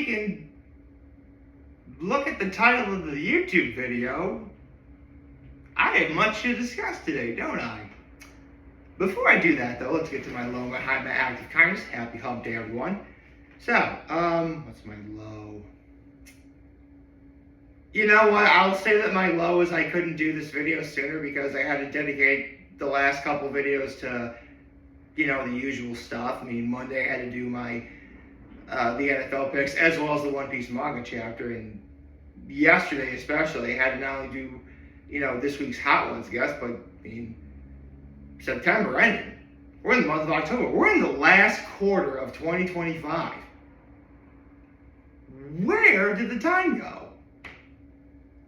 you can look at the title of the YouTube video, I have much to discuss today, don't I? Before I do that, though, let's get to my low behind my act of kindness. Happy hump day, everyone. So, what's my low? You know what? I'll say that my low is I couldn't do this video sooner because I had to dedicate the last couple videos to, the usual stuff. I mean, Monday I had to do my the NFL picks as well as the One Piece manga chapter, and yesterday especially I had to not only do, this week's Hot Ones, but September ended. We're in the month of October. We're in the last quarter of 2025. Where did the time go?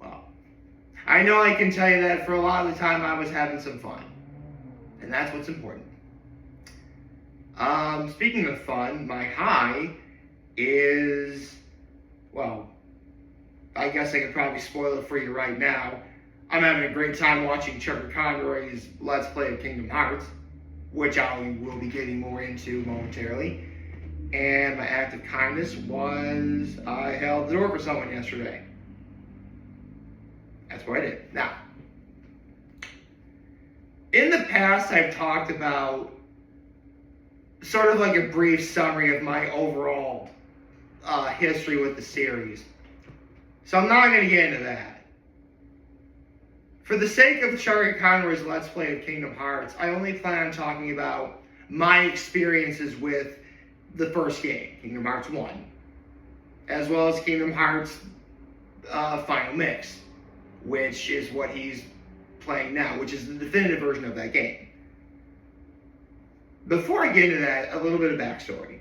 Well, I know I can tell you that for a lot of the time I was having some fun. And that's what's important. Speaking of fun, my high is, well, I guess I could probably spoil it for you right now. I'm having a great time watching Chuggaaconroy's Let's Play of Kingdom Hearts, which I will be getting more into momentarily. And my act of kindness was I held the door for someone yesterday. That's what I did. Now, in the past, I've talked about sort of like a brief summary of my overall history with the series. So I'm not going to get into that. For the sake of Chuggaaconroy's Let's Play of Kingdom Hearts, I only plan on talking about my experiences with the first game, Kingdom Hearts 1, as well as Kingdom Hearts Final Mix, which is what he's playing now, which is the definitive version of that game. Before I get into that, a little bit of backstory.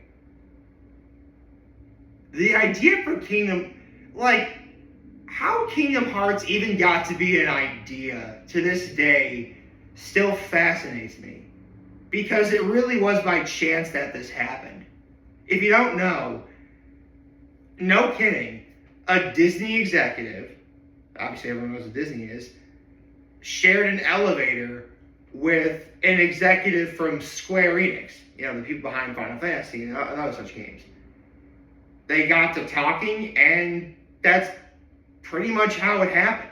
The idea for Kingdom, how Kingdom Hearts even got to be an idea to this day still fascinates me. Because it really was by chance that this happened. If you don't know, no kidding, a Disney executive, obviously everyone knows what Disney is, shared an elevator with an executive from Square Enix, the people behind Final Fantasy and other such games. They got to talking, and that's pretty much how it happened.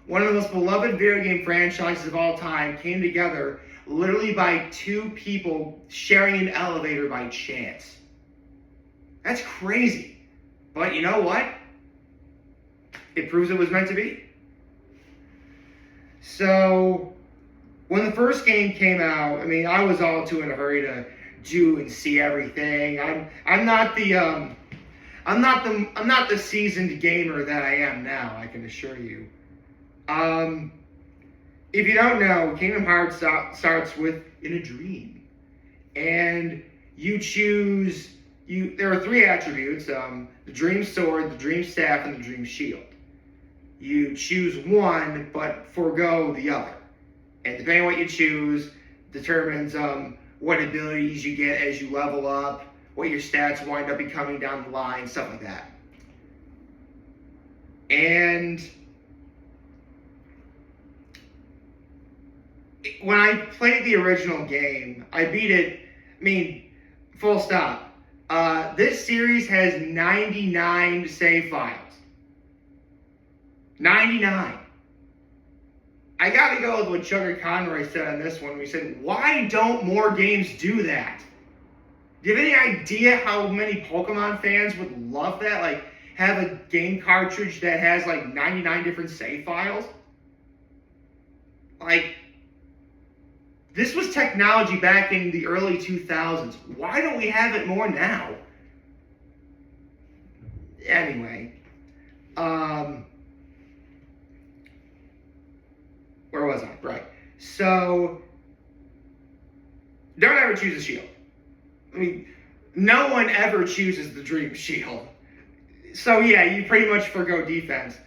One of the most beloved video game franchises of all time came together literally by two people sharing an elevator by chance. That's crazy. But you know what? It proves it was meant to be. So, when the first game came out, I was all too in a hurry to do and see everything. I'm not the seasoned gamer that I am now, I can assure you. If you don't know, Kingdom Hearts starts with in a dream. And you choose, there are three attributes, the Dream Sword, the Dream Staff, and the Dream Shield. You choose one, but forego the other. And depending on what you choose, determines what abilities you get as you level up, what your stats wind up becoming down the line, stuff like that. And when I played the original game, I beat it, full stop. This series has 99 save files. 99. I gotta go with what Chuggaaconroy said on this one. We said, why don't more games do that? Do you have any idea how many Pokemon fans would love that? Have a game cartridge that has 99 different save files? This was technology back in the early 2000s. Why don't we have it more now? Anyway, where was I? Right. So, don't ever choose a shield. No one ever chooses the Dream Shield. So yeah, you pretty much forgo defense.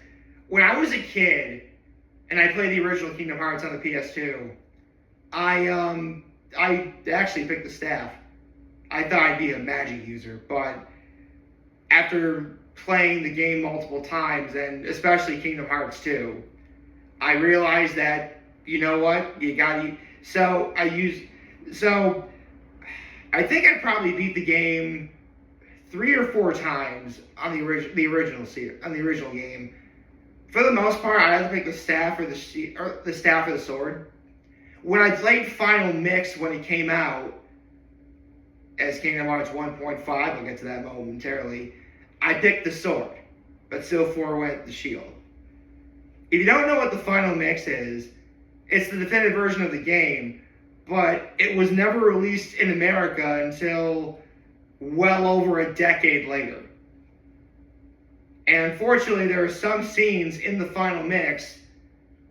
When I was a kid, and I played the original Kingdom Hearts on the PS2, I actually picked the staff. I thought I'd be a magic user, but after playing the game multiple times, and especially Kingdom Hearts 2, I realized that, you know what, I think I probably beat the game 3 or 4 times on the original game. For the most part, I had to pick the staff or the staff or the sword. When I played Final Mix when it came out, as Kingdom Hearts 1.5, I'll get to that momentarily, I picked the sword, but still forewent the shield. If you don't know what the Final Mix is, it's the definitive version of the game, but it was never released in America until well over a decade later. And unfortunately, there are some scenes in the Final Mix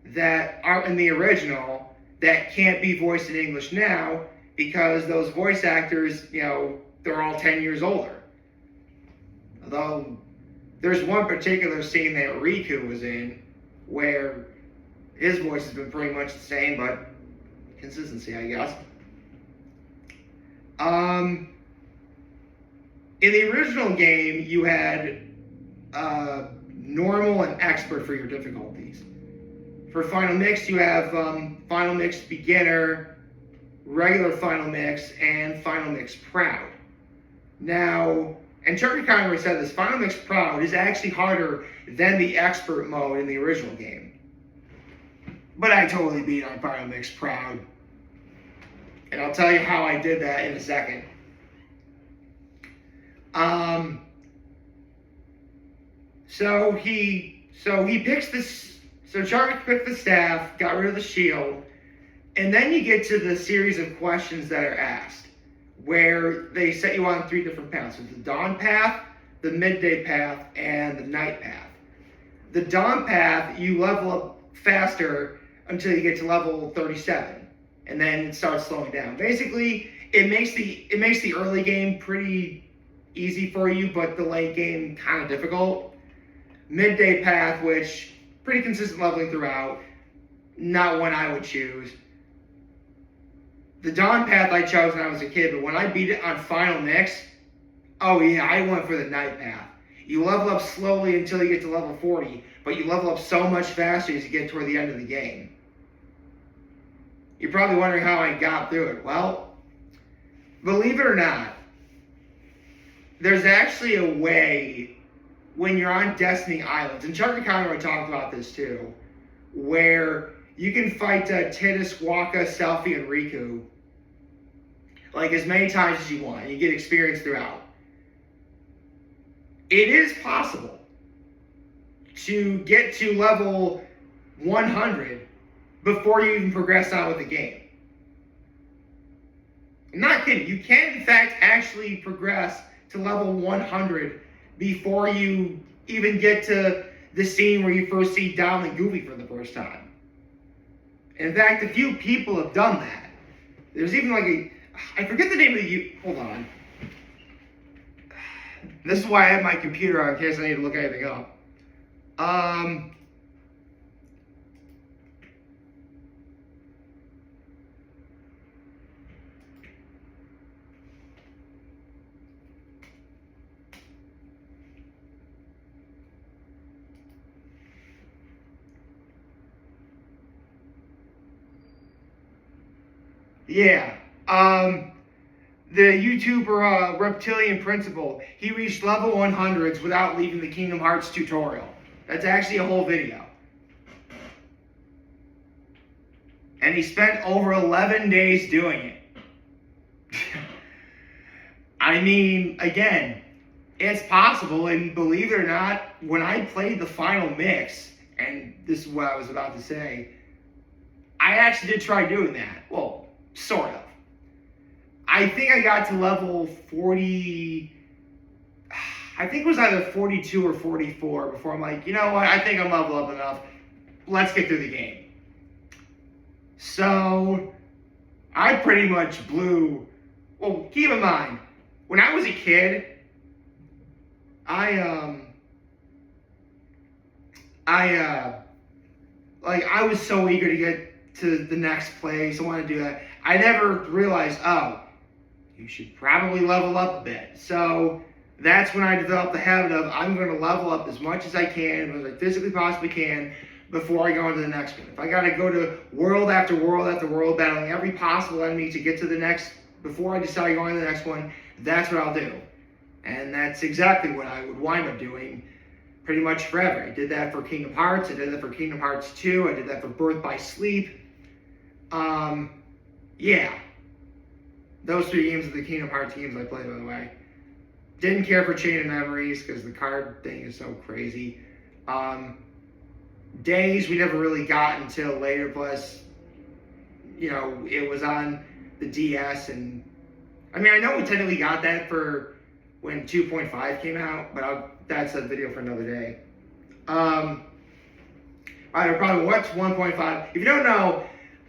that aren't in the original that can't be voiced in English now because those voice actors, they're all 10 years older. Although, there's one particular scene that Riku was in where his voice has been pretty much the same, but consistency, I guess. In the original game, you had normal and expert for your difficulties. For Final Mix, you have Final Mix Beginner, regular Final Mix, and Final Mix Proud. Now, and Chuggaaconroy said this, Final Mix Proud is actually harder than the expert mode in the original game. But I totally beat on Final Mix Proud. And I'll tell you how I did that in a second. So he picks this. So Charlie picked the staff, got rid of the shield, and then you get to the series of questions that are asked, where they set you on 3 different paths. There's the dawn path, the midday path, and the night path. The dawn path, you level up faster until you get to level 37, and then it starts slowing down. Basically, it makes the early game pretty easy for you, but the late game kind of difficult. Midday path, which pretty consistent leveling throughout, not one I would choose. The dawn path I chose when I was a kid, but when I beat it on Final Mix, oh yeah, I went for the night path. You level up slowly until you get to level 40, but you level up so much faster as you get toward the end of the game. You're probably wondering how I got through it. Well, believe it or not, there's actually a way when you're on Destiny Islands, and Chuggaaconroy talked about this too, where you can fight Tidus, Waka, Selphie, and Riku like as many times as you want. You get experience throughout. It is possible to get to level 100 before you even progress on with the game. I'm not kidding. You can, in fact, actually progress to level 100 before you even get to the scene where you first see Dom and Goofy for the first time. In fact, a few people have done that. There's even like I forget the name of the hold on. This is why I have my computer on in case I need to look anything up. Yeah. The YouTuber Reptilian Principle, he reached level 100s without leaving the Kingdom Hearts tutorial. That's actually a whole video. And he spent over 11 days doing it. I mean, again, it's possible, and believe it or not, when I played the Final Mix, and this is what I was about to say, I actually did try doing that. Well, sort of. I think I got to level 40, I think it was either 42 or 44 before I'm like, you know what, I think I'm level up enough. Let's get through the game. So, I pretty much blew, well, keep in mind, when I was a kid, I was so eager to get to the next place. I want to do that. I never realized, oh, you should probably level up a bit. So that's when I developed the habit of I'm going to level up as much as I can, as I physically possibly can, before I go into the next one. If I got to go to world after world after world, battling every possible enemy to get to the next, before I decide going to the next one, that's what I'll do. And that's exactly what I would wind up doing pretty much forever. I did that for Kingdom Hearts, I did that for Kingdom Hearts 2, I did that for Birth by Sleep. Yeah. Those 3 games are the Kingdom Hearts games I played, by the way. Didn't care for Chain of Memories because the card thing is so crazy. Days we never really got until later, plus, you know, it was on the DS, and I mean, I know we technically got that for when 2.5 came out, but that's a video for another day. I probably watched 1.5. If you don't know,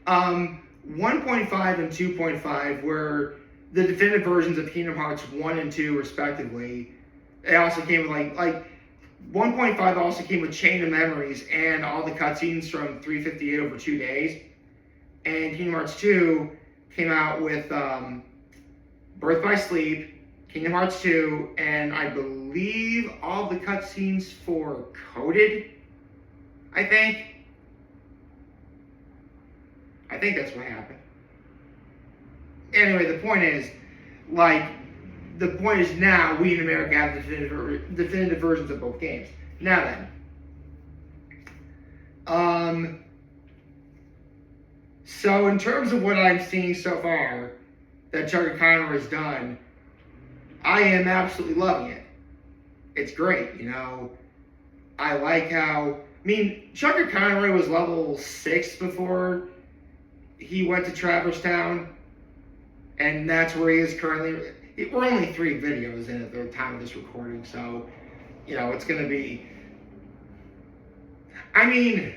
1.5 and 2.5 were the definitive versions of Kingdom Hearts 1 and 2, respectively. It also came with like 1.5 also came with Chain of Memories and all the cutscenes from 358 over 2 days. And Kingdom Hearts 2 came out with Birth by Sleep, Kingdom Hearts 2, and I believe all the cutscenes for Coded, I think that's what happened. Anyway, the point is now we in America have definitive versions of both games. Now then. So in terms of what I'm seeing so far that Chuggaaconroy has done, I am absolutely loving it. It's great, you know. I like how, I mean, Chuggaaconroy was level 6 before he went to Traverse Town, and that's where he is currently. We're only 3 videos in at the time of this recording, so, you know, it's going to be, I mean,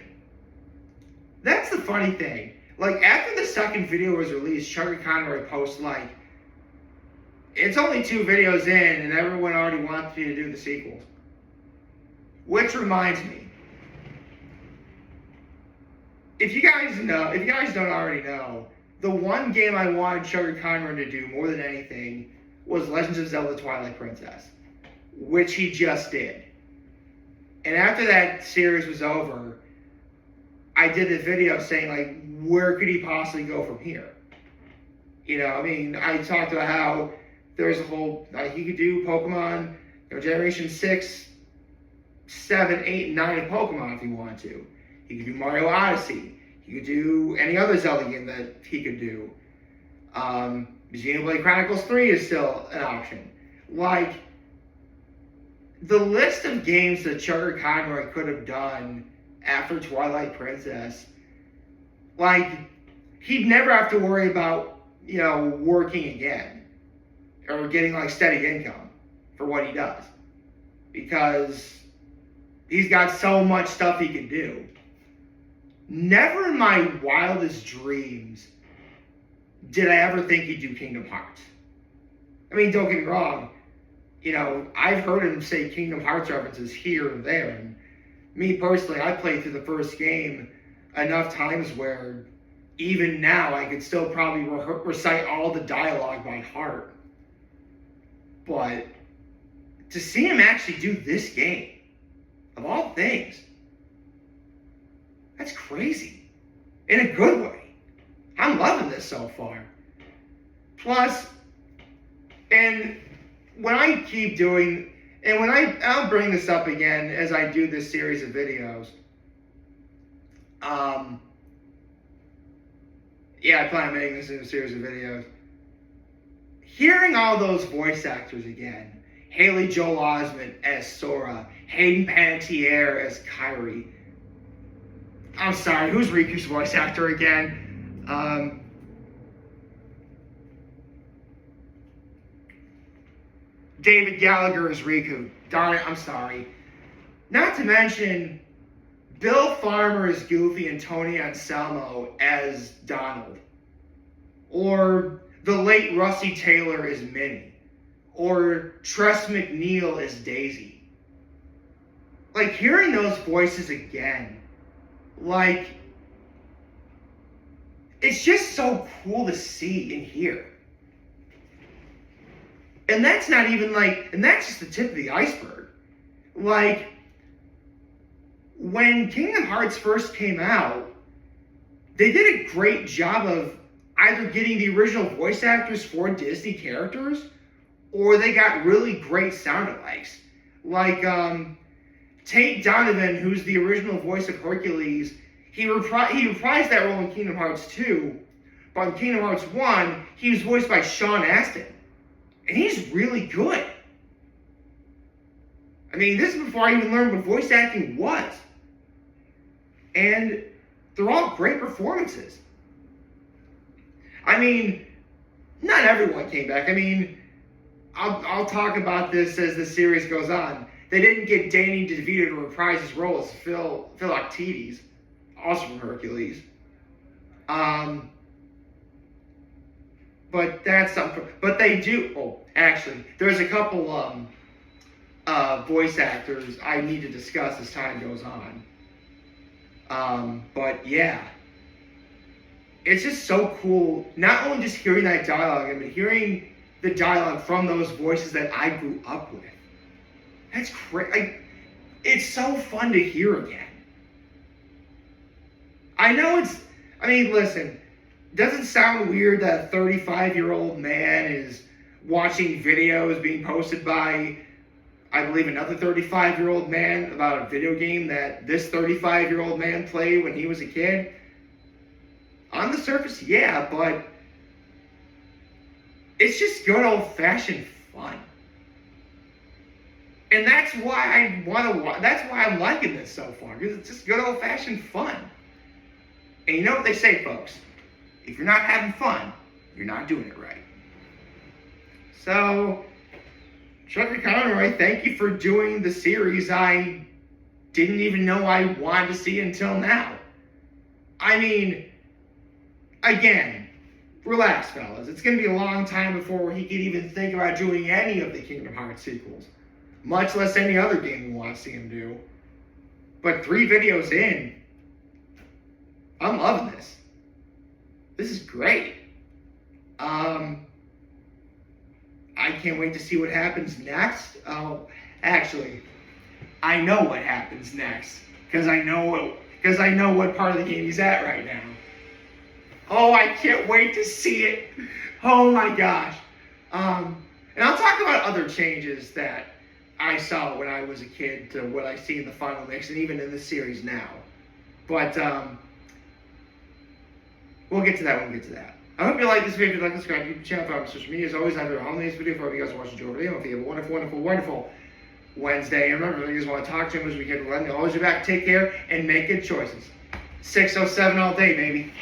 that's the funny thing. Like, after the second video was released, Chuggaaconroy posted, like, it's only 2 videos in, and everyone already wants me to do the sequels. Which reminds me, if you guys don't already know, the one game I wanted Chuggaaconroy to do more than anything was Legend of Zelda Twilight Princess, which he just did. And after that series was over, I did a video saying, like, where could he possibly go from here? You know, I mean, I talked about how there's a whole, he could do Pokemon, you know, Generation 6, 7, 8, and 9 of Pokemon if he wanted to. He could do Mario Odyssey. He could do any other Zelda game that he could do. Xenoblade Chronicles 3 is still an option. Like, the list of games that Chuggaaconroy could have done after Twilight Princess, like, he'd never have to worry about, you know, working again or getting, like, steady income for what he does, because he's got so much stuff he can do. Never in my wildest dreams did I ever think he'd do Kingdom Hearts. I mean, don't get me wrong, you know, I've heard him say Kingdom Hearts references here and there, and me personally, I played through the first game enough times where even now I could still probably recite all the dialogue by heart. But to see him actually do this game, of all things, that's crazy. In a good way. I'm loving this so far. Plus, and when I keep doing, and when I'll bring this up again as I do this series of videos. Yeah, I plan on making this into a series of videos. Hearing all those voice actors again, Haley Joel Osment as Sora, Hayden Panettiere as Kairi. I'm sorry, who's Riku's voice actor again? David Gallagher as Riku. Darn it, I'm sorry. Not to mention Bill Farmer as Goofy and Tony Anselmo as Donald. Or the late Rusty Taylor as Minnie. Or Tress MacNeille as Daisy. Like, hearing those voices again, like, it's just so cool to see and hear. And that's not even like, and that's just the tip of the iceberg. Like, when Kingdom Hearts first came out, they did a great job of either getting the original voice actors for Disney characters or they got really great sound-alikes. Like, Tate Donovan, who's the original voice of Hercules, he reprised that role in Kingdom Hearts 2, but in Kingdom Hearts 1, he was voiced by Sean Astin. And he's really good. I mean, this is before I even learned what voice acting was. And they're all great performances. I mean, not everyone came back. I mean, I'll talk about this as the series goes on. They didn't get Danny DeVito to reprise his role as Philoctetes, also from Hercules. But that's something. But they do. Oh, actually, there's a couple voice actors I need to discuss as time goes on. But yeah, it's just so cool. Not only just hearing that dialogue, but hearing the dialogue from those voices that I grew up with. That's crazy. It's so fun to hear again. I know I mean, listen, does it sound weird that a 35-year-old man is watching videos being posted by, I believe, another 35-year-old man about a video game that this 35-year-old man played when he was a kid? On the surface, yeah, but it's just good old-fashioned fun. And that's why that's why I'm liking this so far, because it's just good old-fashioned fun. And you know what they say, folks? If you're not having fun, you're not doing it right. So, Chuggaaconroy, thank you for doing the series I didn't even know I wanted to see until now. I mean, again, relax, fellas. It's going to be a long time before he could even think about doing any of the Kingdom Hearts sequels, much less any other game we want to see him do. But 3 videos in, I'm loving this. This is great. I can't wait to see what happens next. Actually, I know what happens next because I know what part of the game he's at right now. Oh, I can't wait to see it. Oh my gosh. And I'll talk about other changes that I saw when I was a kid to what I see in the final mix and even in the series now. But we'll get to that when we get to that. I hope you like this video. If you like this, subscribe to the channel, follow me on social media. As always, I've been on this video for you guys watching Joe video. If you have a wonderful, wonderful, wonderful Wednesday. And remember, if you guys want to talk to him as we can, let me always be back. Take care and make good choices. 607 all day, baby.